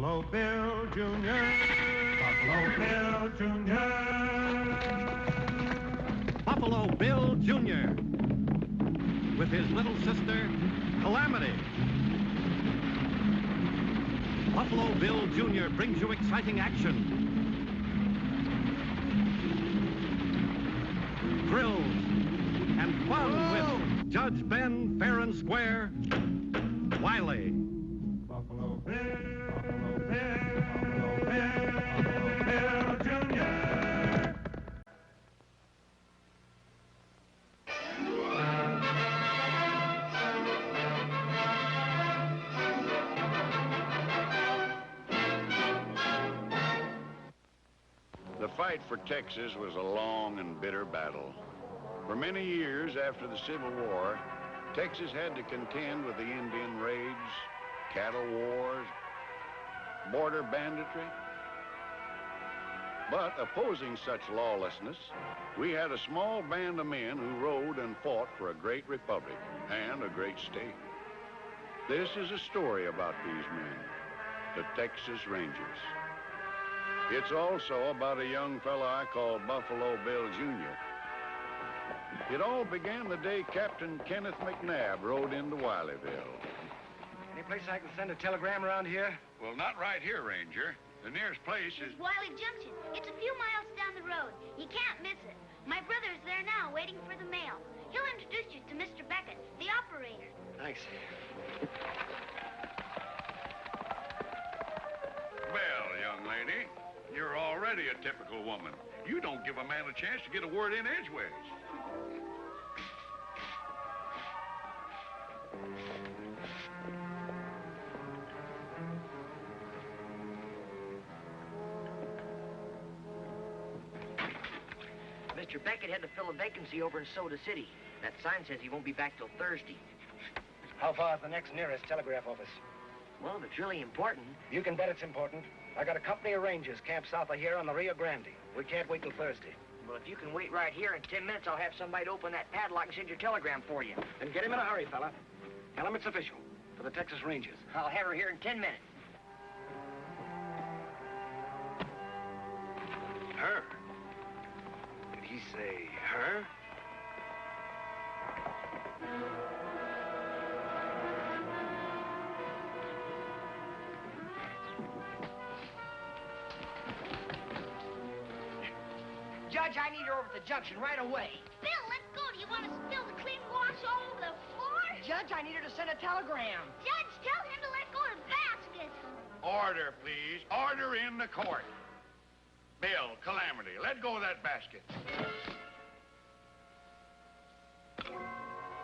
Buffalo Bill Jr. Buffalo Bill Jr. Buffalo Bill Jr. with his little sister, Calamity. Buffalo Bill Jr. brings you exciting action, thrills, and fun with Judge Ben, fair and square, Wiley. Buffalo Bill, Buffalo Bill, Buffalo Bill, Buffalo Bill Jr. The fight for Texas was a long and bitter battle. For many years after the Civil War, Texas had to contend with the Indian raids, cattle wars, border banditry. But opposing such lawlessness, we had a small band of men who rode and fought for a great republic and a great state. This is a story about these men, the Texas Rangers. It's also about a young fella I call Buffalo Bill Jr. It all began the day Captain Kenneth McNabb rode into Wileyville. Any place I can send a telegram around here? Well, not right here, Ranger. The nearest place is... It's Wiley Junction. It's a few miles down the road. You can't miss it. My brother's there now, waiting for the mail. He'll introduce you to Mr. Beckett, the operator. Thanks. Well, young lady, you're already a typical woman. You don't give a man a chance to get a word in edgeways. Mr. Beckett had to fill a vacancy over in Soda City. That sign says he won't be back till Thursday. How far is the next nearest telegraph office? Well, if it's really important. You can bet it's important. I got a company of Rangers camped south of here on the Rio Grande. We can't wait till Thursday. Well, if you can wait right here in 10 minutes, I'll have somebody to open that padlock and send your telegram for you. Then get him in a hurry, fella. Tell him it's official for the Texas Rangers. I'll have her here in 10 minutes. Her? Did he say her? Judge, I need her over at the junction right away. Bill, let's go. Do you want to spill the clean wash all over the floor? Judge, I need her to send a telegram. Judge, tell him to let go of the basket. Order, please. Order in the court. Bill, Calamity, let go of that basket.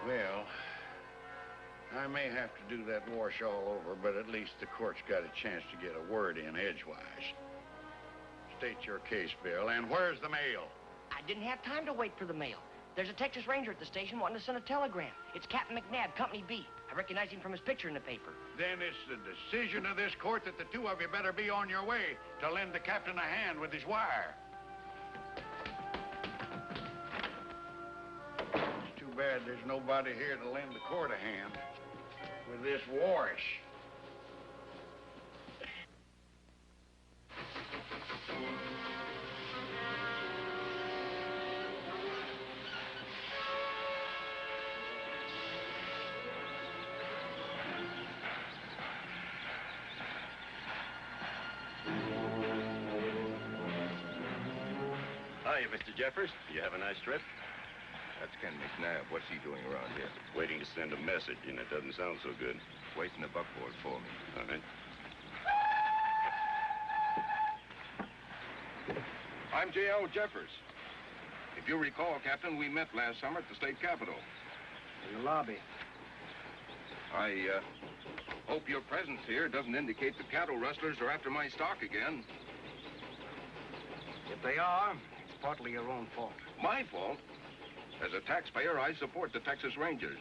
Well, I may have to do that wash all over, but at least the court's got a chance to get a word in edgewise. State your case, Bill, and where's the mail? I didn't have time to wait for the mail. There's a Texas Ranger at the station wanting to send a telegram. It's Captain McNabb, Company B. I recognize him from his picture in the paper. Then it's the decision of this court that the two of you better be on your way to lend the captain a hand with his wire. It's too bad there's nobody here to lend the court a hand with this wash. Hiya, Mr. Jeffers. You have a nice trip? That's Ken McNabb. What's he doing around here? Waiting to send a message, and it doesn't sound so good. Wait in the buckboard for me. All right. I'm J.L. Jeffers. If you recall, Captain, we met last summer at the state capitol. In the lobby. I hope your presence here doesn't indicate the cattle rustlers are after my stock again. If they are, it's partly your own fault. My fault? As a taxpayer, I support the Texas Rangers.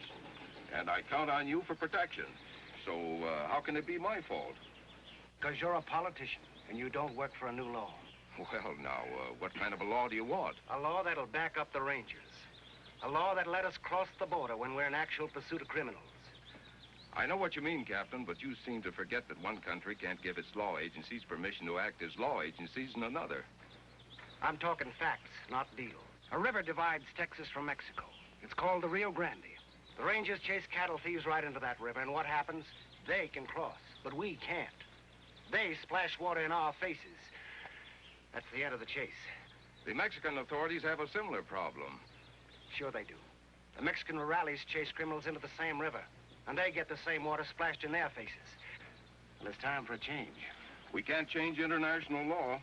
And I count on you for protection. So how can it be my fault? Because you're a politician, and you don't work for a new law. Well, now, what kind of a law do you want? A law that'll back up the Rangers. A law that'll let us cross the border when we're in actual pursuit of criminals. I know what you mean, Captain, but you seem to forget that one country can't give its law agencies permission to act as law agencies in another. I'm talking facts, not deals. A river divides Texas from Mexico. It's called the Rio Grande. The Rangers chase cattle thieves right into that river, and what happens? They can cross, but we can't. They splash water in our faces. That's the end of the chase. The Mexican authorities have a similar problem. Sure they do. The Mexican rurales chase criminals into the same river, and they get the same water splashed in their faces. And it's time for a change. We can't change international law.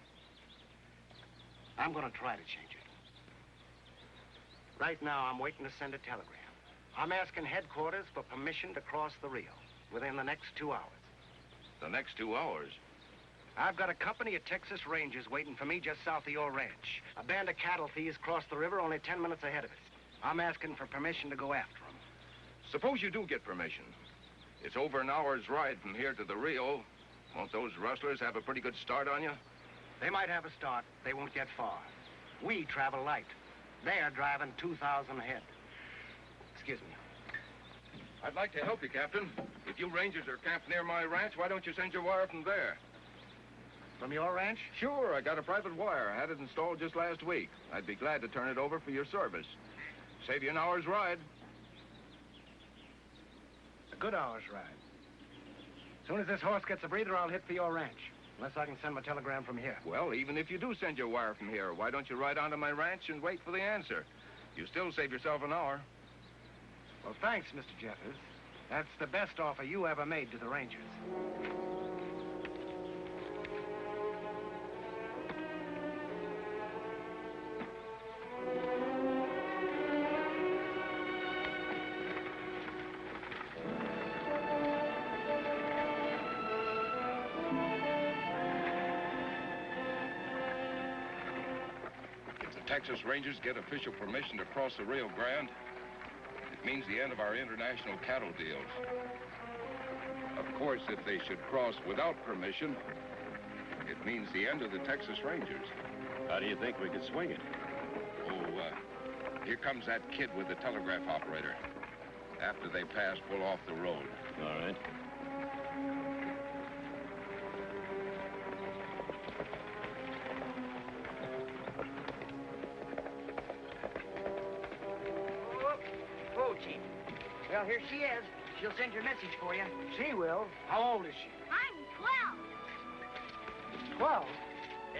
I'm gonna try to change it. Right now, I'm waiting to send a telegram. I'm asking headquarters for permission to cross the Rio within the next 2 hours. The next 2 hours? I've got a company of Texas Rangers waiting for me just south of your ranch. A band of cattle thieves crossed the river only 10 minutes ahead of us. I'm asking for permission to go after them. Suppose you do get permission. It's over an hour's ride from here to the Rio. Won't those rustlers have a pretty good start on you? They might have a start. They won't get far. We travel light. They're driving 2,000 ahead. Excuse me. I'd like to help you, Captain. If you Rangers are camped near my ranch, why don't you send your wire from there? From your ranch? Sure, I got a private wire. I had it installed just last week. I'd be glad to turn it over for your service. Save you an hour's ride. A good hour's ride. As soon as this horse gets a breather, I'll hit for your ranch. Unless I can send my telegram from here. Well, even if you do send your wire from here, why don't you ride on to my ranch and wait for the answer? You still save yourself an hour. Well, thanks, Mr. Jeffers. That's the best offer you ever made to the Rangers. Texas Rangers get official permission to cross the Rio Grande, it means the end of our international cattle deals. Of course, if they should cross without permission, it means the end of the Texas Rangers. How do you think we could swing it? Oh, here comes that kid with the telegraph operator. After they pass, pull off the road. All right. Well, here she is. She'll send your message for you. She will. How old is she? I'm 12. 12?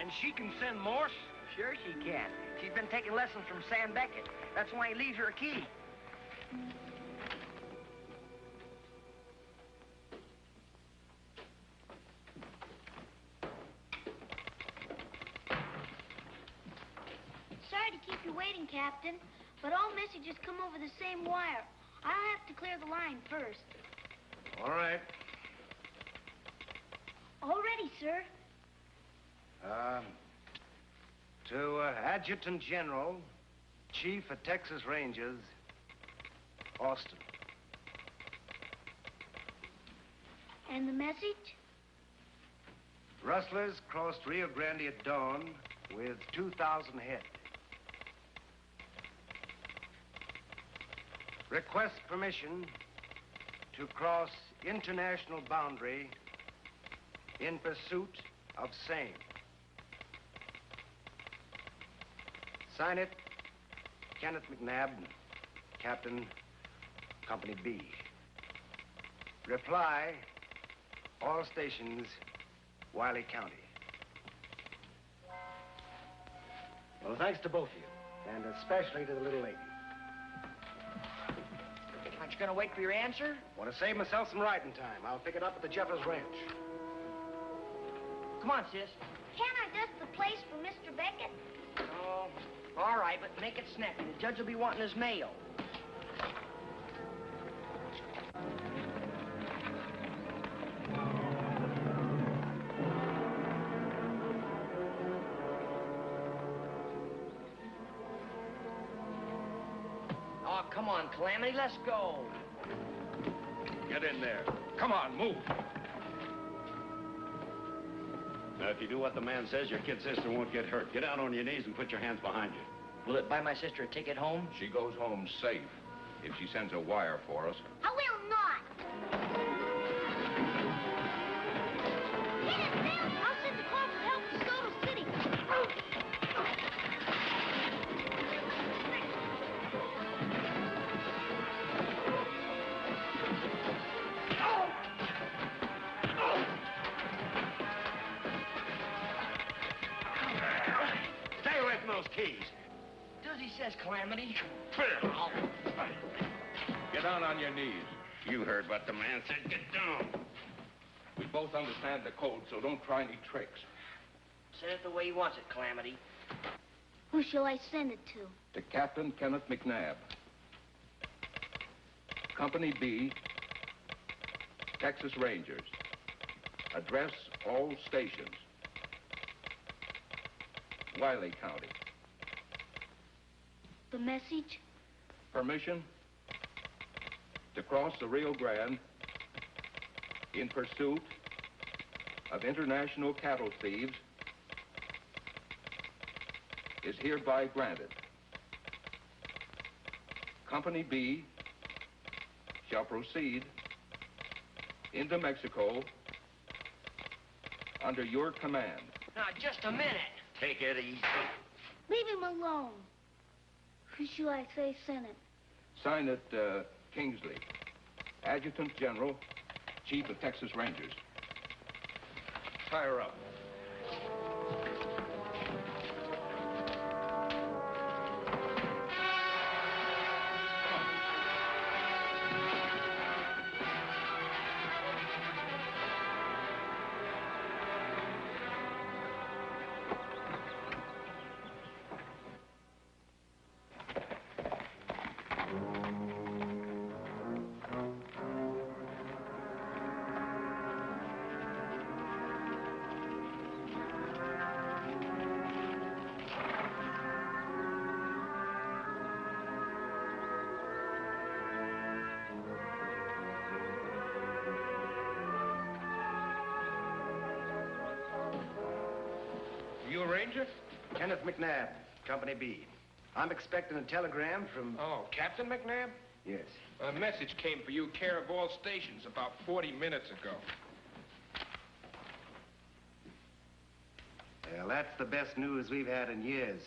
And she can send Morse? Sure she can. She's been taking lessons from Sam Beckett. That's why he leaves her a key. Sorry to keep you waiting, Captain, but all messages come over the same wire. I'll have to clear the line first. All right. All ready, sir. To Adjutant General, Chief of Texas Rangers, Austin. And the message? Rustlers crossed Rio Grande at dawn with 2,000 head. Request permission to cross international boundary in pursuit of same. Sign it, Kenneth McNabb, Captain, Company B. Reply, all stations, Wiley County. Well, thanks to both of you, and especially to the little lady. Aren't you going to wait for your answer? Want to save myself some riding time. I'll pick it up at the Jeffers Ranch. Come on, sis. Can't I dust the place for Mr. Beckett? Oh, all right, but make it snappy. The judge will be wanting his mail. Oh, come on, Calamity, let's go. Get in there. Come on, move. Now, if you do what the man says, your kid sister won't get hurt. Get down on your knees and put your hands behind you. Will it buy my sister a ticket home? She goes home safe if she sends a wire for us. I will not. those keys. Does he says Calamity? Get down on your knees. You heard what the man said. Get down. We both understand the code, so don't try any tricks. Send it the way he wants it, Calamity. Who shall I send it to? To Captain Kenneth McNabb. Company B, Texas Rangers. Address all stations. Wiley County. The message? Permission to cross the Rio Grande in pursuit of international cattle thieves is hereby granted. Company B shall proceed into Mexico under your command. Now, just a minute. Take it easy. Leave him alone. Who shall I say sent it? Sign it, Kingsley, Adjutant General, Chief of Texas Rangers. Tie her up. You a ranger? Kenneth McNabb, Company B. I'm expecting a telegram from... Oh, Captain McNabb? Yes. A message came for you, care of all stations, about 40 minutes ago. Well, that's the best news we've had in years.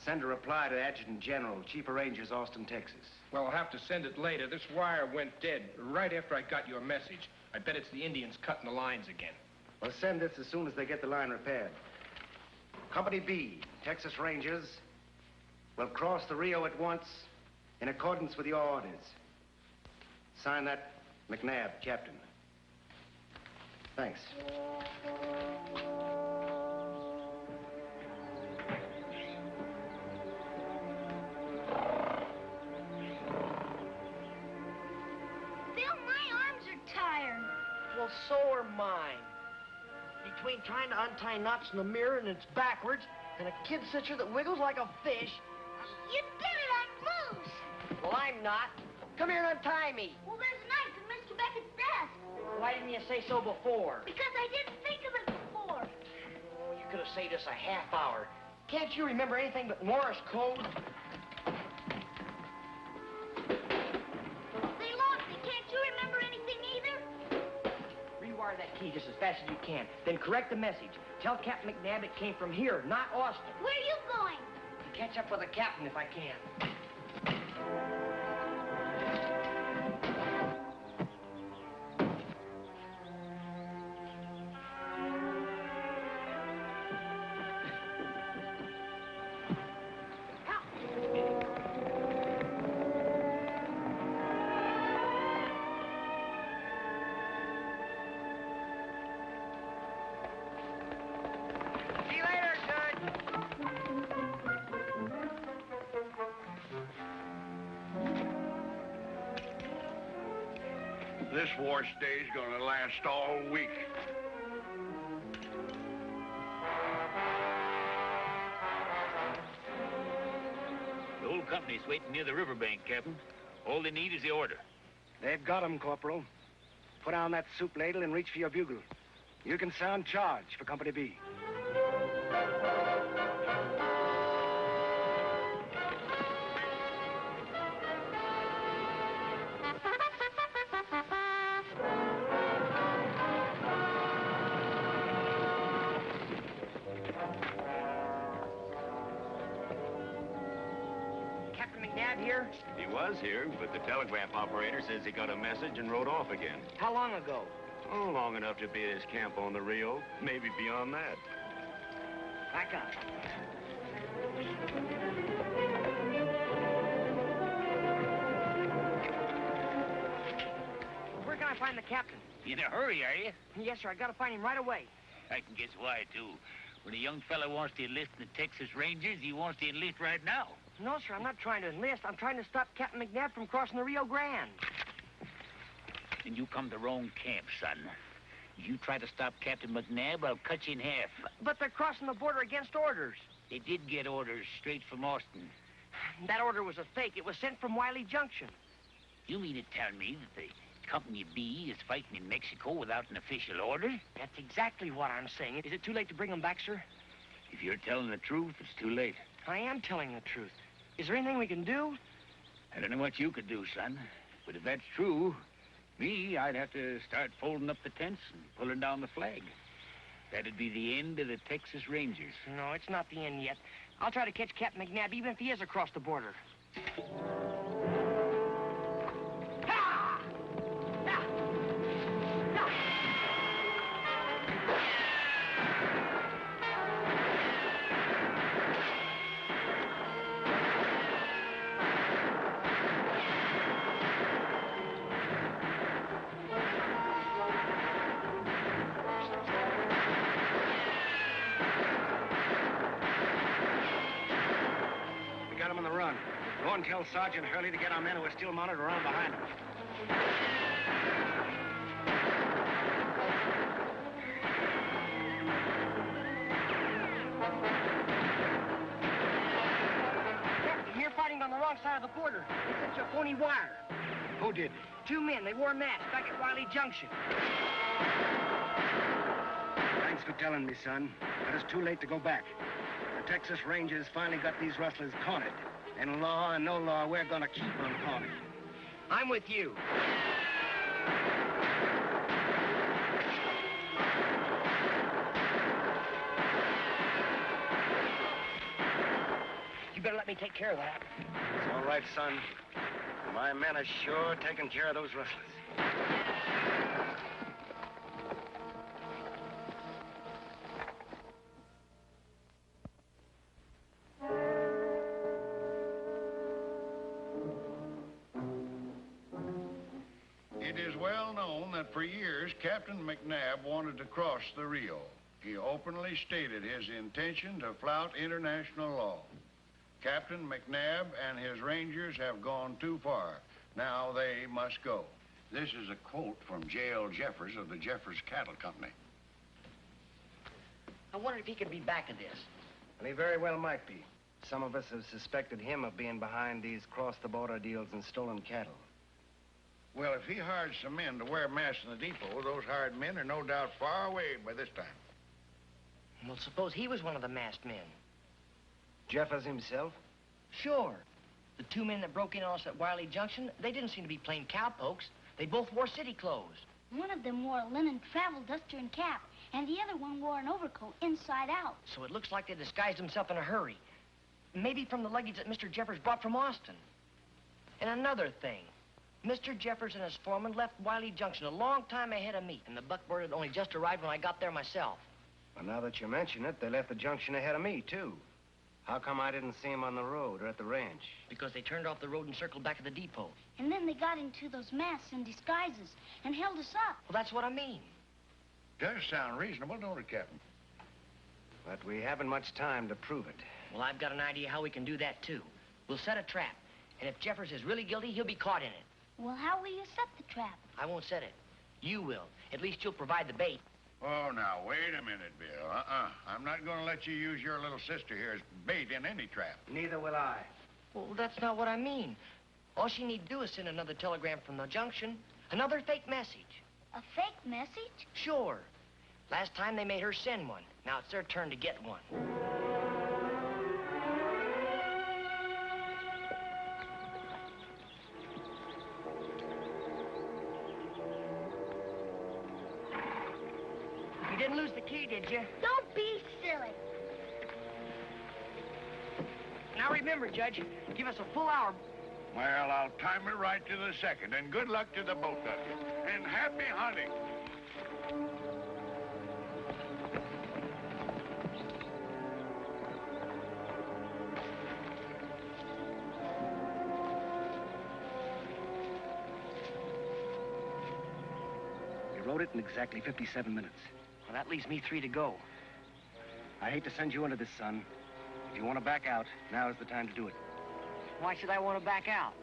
Send a reply to Adjutant General, Chief of Rangers, Austin, Texas. Well, I'll have to send it later. This wire went dead right after I got your message. I bet it's the Indians cutting the lines again. Well, send this as soon as they get the line repaired. Company B, Texas Rangers, will cross the Rio at once in accordance with your orders. Sign that, McNabb, Captain. Thanks. Bill, my arms are tired. Well, so are mine. Between trying to untie knots in the mirror and it's backwards, and a kid sitter that wiggles like a fish. You did it, I'm loose. Well, I'm not. Come here and untie me. Well, there's a knife in Mr. Beckett's desk. Why didn't you say so before? Because I didn't think of it before. Oh, you could have saved us a half hour. Can't you remember anything but Morse code? They lost it. Can't you remember anything either? Rewire that key just as fast as you can. Then correct the message. Tell Captain McNabb it came from here, not Austin. Where are you going? To catch up with the captain if I can. See you later, Judge. This war stay's gonna last all week. The whole company's waiting near the riverbank, Captain. All they need is the order. They've got 'em, Corporal. Put down that soup ladle and reach for your bugle. You can sound charge for Company B. Captain McNabb here? He was here, but the telegraph operator says he got a message and rode off again. How long ago? Oh, long enough to be at his camp on the Rio. Maybe beyond that. I got it. Where can I find the captain? In a hurry, are you? Yes, sir. I gotta find him right away. I can guess why, too. When a young fella wants to enlist in the Texas Rangers, he wants to enlist right now. No, sir. I'm not trying to enlist. I'm trying to stop Captain McNabb from crossing the Rio Grande. And you come to wrong camp, son. If you try to stop Captain McNabb, I'll cut you in half. But they're crossing the border against orders. They did get orders straight from Austin. That order was a fake. It was sent from Wiley Junction. You mean to tell me that the Company B is fighting in Mexico without an official order? That's exactly what I'm saying. Is it too late to bring them back, sir? If you're telling the truth, it's too late. I am telling the truth. Is there anything we can do? I don't know what you could do, son. But if that's true, I'd have to start folding up the tents and pulling down the flag. That'd be the end of the Texas Rangers. No, it's not the end yet. I'll try to catch Captain McNabb even if he is across the border. Go and tell Sergeant Hurley to get our men who are still mounted around behind him. Captain, you're fighting on the wrong side of the border. They sent you a phony wire. Who did? 2 men. They wore masks back at Wiley Junction. Thanks for telling me, son. But it's too late to go back. The Texas Rangers finally got these rustlers cornered. And law and no law, we're gonna keep them cornered. I'm with you. You better let me take care of that. It's all right, son. My men are sure taking care of those rustlers. It is well known that for years, Captain McNabb wanted to cross the Rio. He openly stated his intention to flout international law. Captain McNabb and his Rangers have gone too far. Now they must go. This is a quote from J.L. Jeffers of the Jeffers Cattle Company. I wonder if he could be back of this. Well, he very well might be. Some of us have suspected him of being behind these cross-the-border deals and stolen cattle. Well, if he hired some men to wear masks in the depot, those hired men are no doubt far away by this time. Well, suppose he was one of the masked men. Jeffers himself? Sure. The 2 men that broke in on us at Wiley Junction, they didn't seem to be plain cowpokes. They both wore city clothes. One of them wore a linen travel duster and cap, and the other one wore an overcoat inside out. So it looks like they disguised themselves in a hurry. Maybe from the luggage that Mr. Jeffers brought from Austin. And another thing. Mr. Jeffers and his foreman left Wiley Junction a long time ahead of me, and the buckboard had only just arrived when I got there myself. Well, now that you mention it, they left the junction ahead of me, too. How come I didn't see them on the road or at the ranch? Because they turned off the road and circled back at the depot. And then they got into those masks and disguises and held us up. Well, that's what I mean. Does sound reasonable, don't it, Captain? But we haven't much time to prove it. Well, I've got an idea how we can do that, too. We'll set a trap, and if Jeffers is really guilty, he'll be caught in it. Well, how will you set the trap? I won't set it. You will. At least you'll provide the bait. Oh, now, wait a minute, Bill. I'm not going to let you use your little sister here as bait in any trap. Neither will I. Well, that's not what I mean. All she need do is send another telegram from the junction. Another fake message. A fake message? Sure. Last time they made her send one. Now it's their turn to get one. You didn't lose the key, did you? Don't be silly. Now remember, Judge, give us a full hour. Well, I'll time it right to the second, and good luck to the both of you. And happy hunting. rode it in exactly 57 minutes. Well, that leaves me 3 to go. I hate to send you into this, son. If you want to back out, now is the time to do it. Why should I want to back out?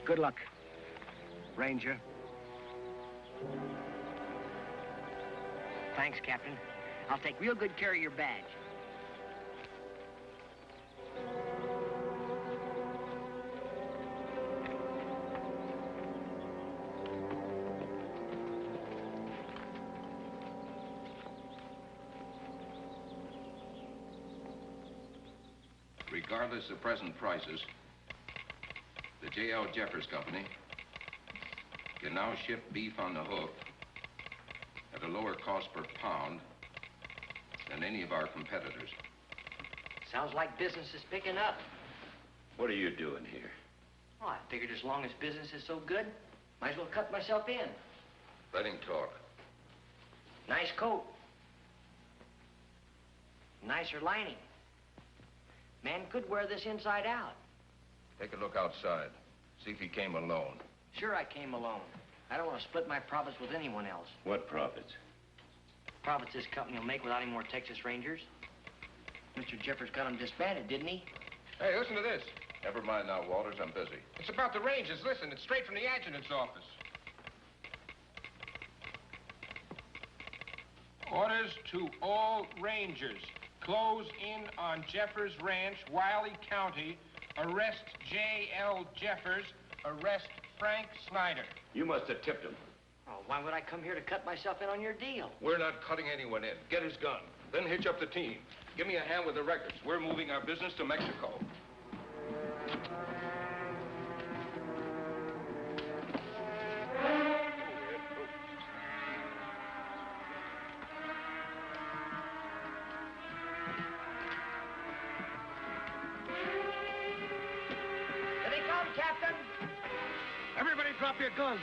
Good luck, Ranger. Thanks, Captain. I'll take real good care of your badge. Regardless of present prices, the J.L. Jeffers Company can now ship beef on the hook at a lower cost per pound than any of our competitors. Sounds like business is picking up. What are you doing here? Oh, I figured as long as business is so good, might as well cut myself in. Let him talk. Nice coat. Nicer lining. Man could wear this inside out. Take a look outside. See if he came alone. Sure, I came alone. I don't want to split my profits with anyone else. What profits? Profits this company will make without any more Texas Rangers. Mr. Jeffers got them disbanded, didn't he? Hey, listen to this. Never mind now, Walters. I'm busy. It's about the Rangers. Listen, it's straight from the adjutant's office. Orders to all Rangers. Close in on Jeffers Ranch, Wiley County. Arrest J.L. Jeffers. Arrest Frank Snyder. You must have tipped him. Oh, why would I come here to cut myself in on your deal? We're not cutting anyone in. Get his gun. Then hitch up the team. Give me a hand with the records. We're moving our business to Mexico. Here they come, Captain! Everybody drop your guns.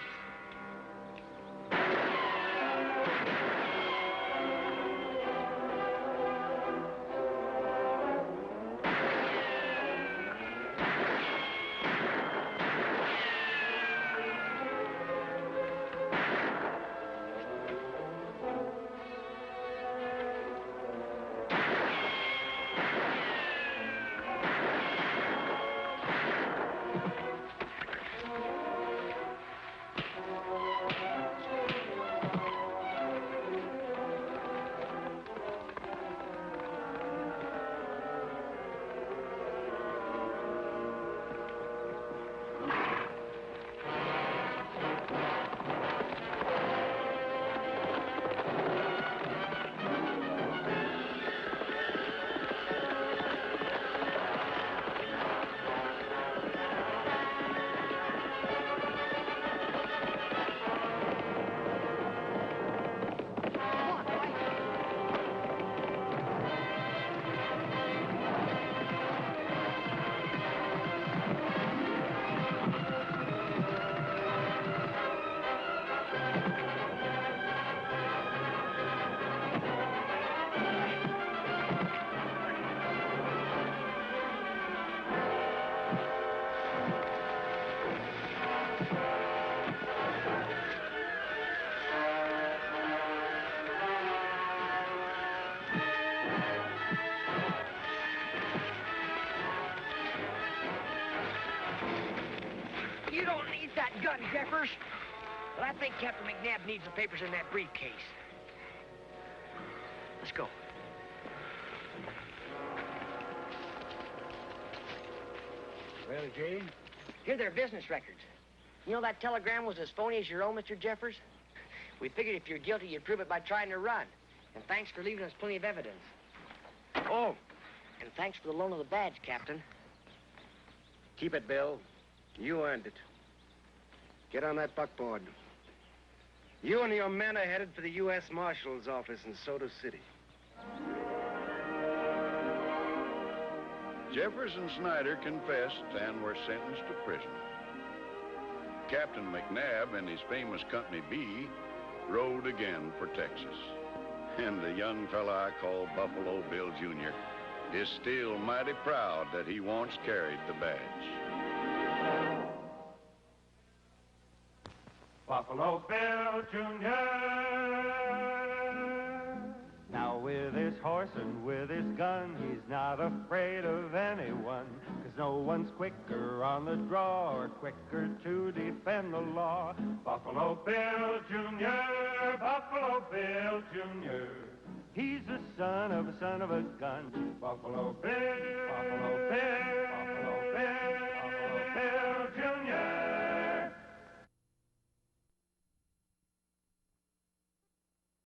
You don't need that gun, Jeffers. But I think Captain McNabb needs the papers in that briefcase. Let's go. Well, Jay? Here are their business records. You know that telegram was as phony as your own, Mr. Jeffers? We figured if you're guilty, you'd prove it by trying to run. And thanks for leaving us plenty of evidence. Oh, and thanks for the loan of the badge, Captain. Keep it, Bill. You earned it. Get on that buckboard. You and your men are headed for the U.S. Marshal's office in Soda City. Jeffers and Snyder confessed and were sentenced to prison. Captain McNabb and his famous Company B rode again for Texas. And the young fella I call Buffalo Bill Jr. is still mighty proud that he once carried the badge. Buffalo Bill Jr. Now with his horse and with his gun, he's not afraid of anyone, 'cause no one's quicker on the draw or quicker to defend the law. Buffalo Bill Jr., Buffalo Bill Jr. He's the son of a gun. Buffalo Bill,